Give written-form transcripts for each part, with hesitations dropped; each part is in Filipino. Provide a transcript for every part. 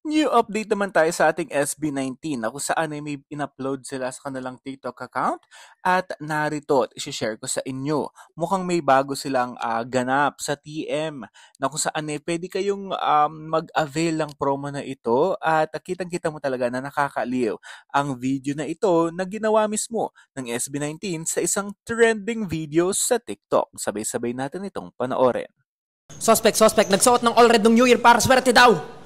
New update naman tayo sa ating SB19 na kung saan ay may in-upload sila sa kanilang TikTok account at narito at isi-share ko sa inyo. Mukhang may bago silang ganap sa TM na kung saan ay pwede kayong mag-avail ng promo na ito at kitang-kita mo talaga na nakakaliw ang video na ito na ginawa mismo ng SB19 sa isang trending video sa TikTok. Sabay-sabay natin itong panoorin. Suspect, nagsuot ng all red ng New Year para swerte daw!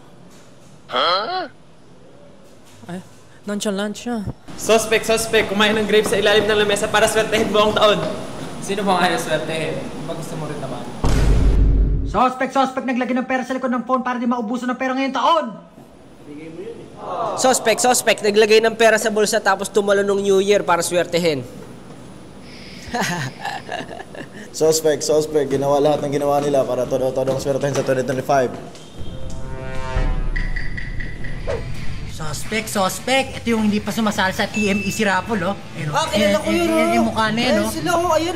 Ay, nonchalant siya. Suspect, kumain ng grapes sa ilalim ng lamesa para swertehin buong taon. Sino bang ayaw swertehin? Pag gusto mo rin naman. Suspect, naglagay ng pera sa likod ng phone para di maubusan ng pera ngayong taon. Suspect, naglagay ng pera sa bulsa tapos tumalo ng New Year para swertehin. Suspect, ginawa lahat ng ginawa nila para todo-todong swertehin sa 2025. Suspect. Ito yung hindi pa sumasali sa TMEC Raffle, oh. Kilala ko yun, oh. Yung mukha na yun, oh. Sila, ayan,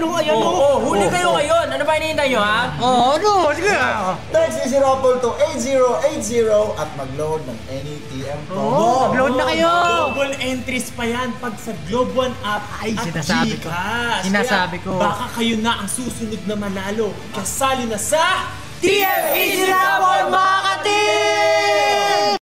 Huli kayo ngayon! Ano ba hinihintay nyo, ha? Sige. Text Easy Raffle to 8080 at mag-load ng any TM promo. Upload na kayo! Global entries pa yan pag sa Globe One app Ay, at sinasabi ko. Gcash. Sinasabi Kaya ko. Baka kayo na ang susunod na manalo. Kasali na sa TM Easy Raffle, mga katim!